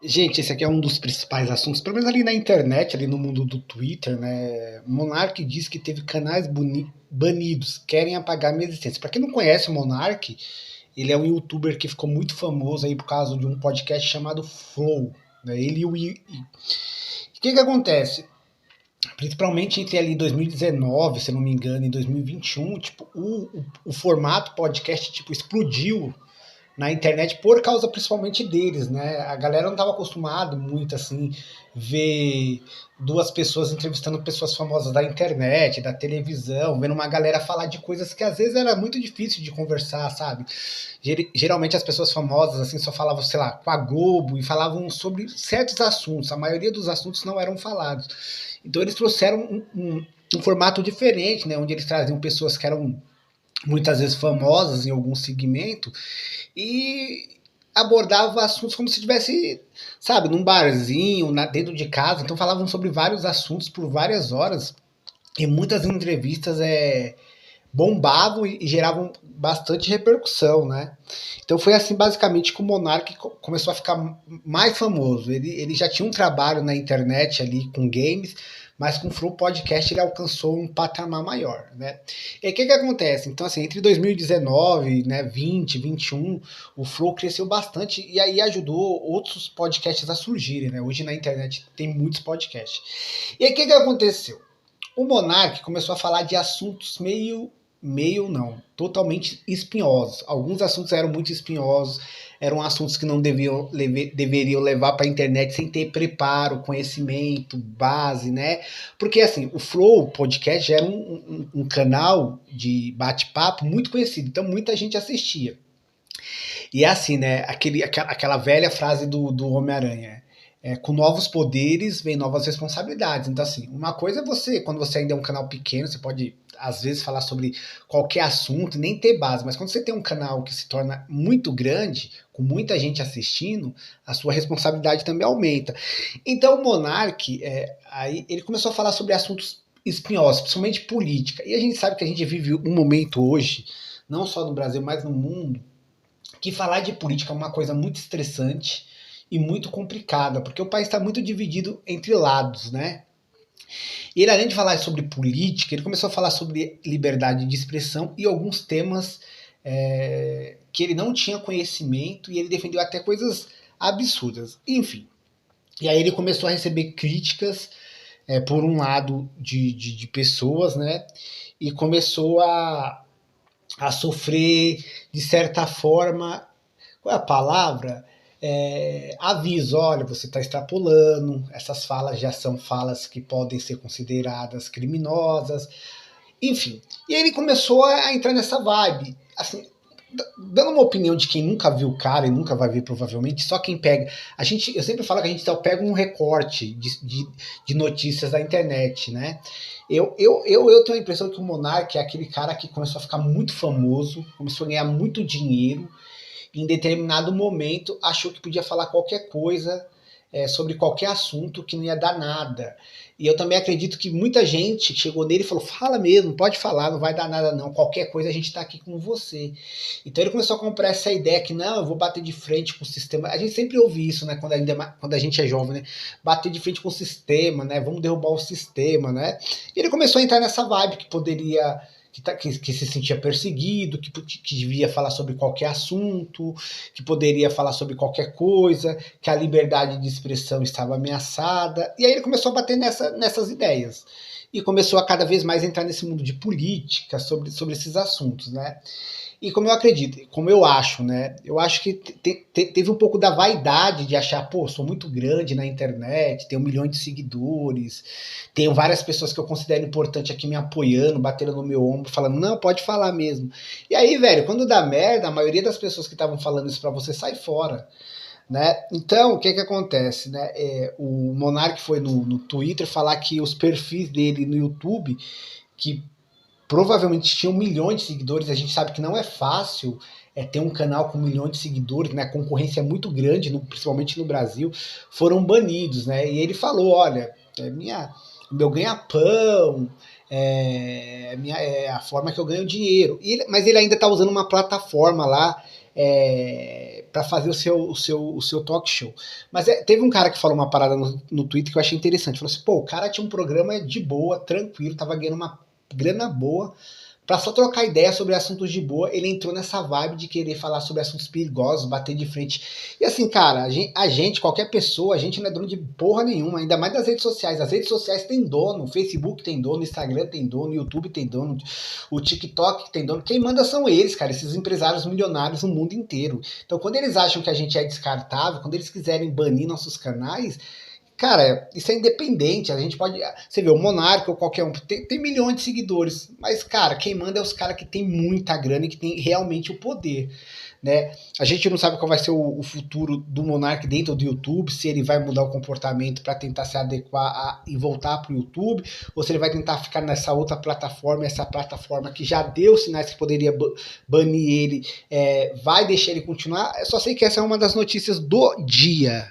Gente, esse aqui é um dos principais assuntos, pelo menos ali na internet, ali no mundo do Twitter, né? Monark diz que teve canais banidos, querem apagar minha existência. Pra quem não conhece o Monark, ele é um youtuber que ficou muito famoso aí por causa de um podcast chamado Flow, né? Ele e o que que acontece? Principalmente entre ali 2019, se não me engano, e 2021, tipo, o formato podcast tipo explodiu na internet por causa principalmente deles, né? A galera não estava acostumado muito assim ver duas pessoas entrevistando pessoas famosas da internet, da televisão, vendo uma galera falar de coisas que às vezes era muito difícil de conversar, sabe? Geralmente as pessoas famosas assim só falavam, sei lá, com a Globo e falavam sobre certos assuntos. A maioria dos assuntos não eram falados. Então eles trouxeram um formato diferente, né? Onde eles traziam pessoas que eram muitas vezes famosas em algum segmento e abordava assuntos como se estivesse, sabe, num barzinho, dentro de casa. Então falavam sobre vários assuntos por várias horas e muitas entrevistas bombavam e geravam bastante repercussão, né? Então foi assim basicamente que o Monark começou a ficar mais famoso. Ele já tinha um trabalho na internet ali com games, mas com o Flow Podcast ele alcançou um patamar maior, né? E o que acontece? Então assim, entre 2019, né, 20, 21, o Flow cresceu bastante e aí ajudou outros podcasts a surgirem, né? Hoje na internet tem muitos podcasts. E aí o que aconteceu? O Monark começou a falar de assuntos meio não, totalmente espinhosos. Alguns assuntos eram muito espinhosos, eram assuntos que não deveriam levar para a internet sem ter preparo, conhecimento, base, né? Porque assim, o Flow Podcast já era um canal de bate-papo muito conhecido, então muita gente assistia. E é assim, né? Aquela velha frase do Homem-Aranha. Com novos poderes vem novas responsabilidades. Então, assim, uma coisa é você, quando você ainda é um canal pequeno, você pode, às vezes, falar sobre qualquer assunto e nem ter base. Mas quando você tem um canal que se torna muito grande, com muita gente assistindo, a sua responsabilidade também aumenta. Então, o Monark, aí, ele começou a falar sobre assuntos espinhosos, principalmente política. E a gente sabe que a gente vive um momento hoje, não só no Brasil, mas no mundo, que falar de política é uma coisa muito estressante e muito complicada, porque o país está muito dividido entre lados, né? E ele, além de falar sobre política, ele começou a falar sobre liberdade de expressão e alguns temas que ele não tinha conhecimento e ele defendeu até coisas absurdas. Enfim. E aí ele começou a receber críticas, por um lado, de pessoas, né? E começou a sofrer, de certa forma, qual é a palavra? Aviso, olha, você está extrapolando, essas falas já são falas que podem ser consideradas criminosas, enfim. E aí ele começou a entrar nessa vibe, assim, dando uma opinião de quem nunca viu o cara e nunca vai ver provavelmente, só quem pega. Eu sempre falo que a gente só pega um recorte de notícias da internet, né? Eu tenho a impressão que o Monark é aquele cara que começou a ficar muito famoso, começou a ganhar muito dinheiro, em determinado momento achou que podia falar qualquer coisa, sobre qualquer assunto que não ia dar nada. E eu também acredito que muita gente chegou nele e falou: fala mesmo, pode falar, não vai dar nada não, qualquer coisa a gente está aqui com você. Então ele começou a comprar essa ideia que não, eu vou bater de frente com o sistema. A gente sempre ouve isso, né, quando a gente é jovem, né? Bater de frente com o sistema, né? Vamos derrubar o sistema, né? E ele começou a entrar nessa vibe que poderia que se sentia perseguido, que devia falar sobre qualquer assunto, que poderia falar sobre qualquer coisa, que a liberdade de expressão estava ameaçada. E aí ele começou a bater nessas ideias. E começou a cada vez mais entrar nesse mundo de política, sobre esses assuntos, né? E como eu acredito, como eu acho, né? Eu acho que teve um pouco da vaidade de achar, pô, sou muito grande na internet, tenho 1 milhão de seguidores, tenho várias pessoas que eu considero importante aqui me apoiando, batendo no meu ombro, falando, não, pode falar mesmo. E aí, velho, quando dá merda, a maioria das pessoas que estavam falando isso pra você sai fora. Né? Então, o que acontece? Né? O Monark foi no Twitter falar que os perfis dele no YouTube, que provavelmente tinham milhões de seguidores. A gente sabe que não é fácil ter um canal com 1 milhão de seguidores, né? A concorrência é muito grande, principalmente no Brasil, foram banidos, né? E ele falou: olha, meu ganha-pão, a forma que eu ganho dinheiro. Mas ele ainda está usando uma plataforma lá, para fazer o seu talk show. Mas teve um cara que falou uma parada no Twitter que eu achei interessante. Falou assim, pô, o cara tinha um programa de boa, tranquilo, tava ganhando uma grana boa, para só trocar ideia sobre assuntos de boa, ele entrou nessa vibe de querer falar sobre assuntos perigosos, bater de frente. E assim, cara, a gente, qualquer pessoa, a gente não é dono de porra nenhuma, ainda mais das redes sociais. As redes sociais têm dono, o Facebook tem dono, o Instagram tem dono, o YouTube tem dono, o TikTok tem dono. Quem manda são eles, cara, esses empresários milionários no mundo inteiro. Então, quando eles acham que a gente é descartável, quando eles quiserem banir nossos canais, cara, isso é independente, a gente pode. Você vê, o Monarca ou qualquer um, tem milhões de seguidores, mas, cara, quem manda é os caras que tem muita grana e que tem realmente o poder, né? A gente não sabe qual vai ser o futuro do Monark dentro do YouTube, se ele vai mudar o comportamento para tentar se adequar e voltar para o YouTube, ou se ele vai tentar ficar nessa outra plataforma, essa plataforma que já deu sinais que poderia banir ele, vai deixar ele continuar. Eu só sei que essa é uma das notícias do dia.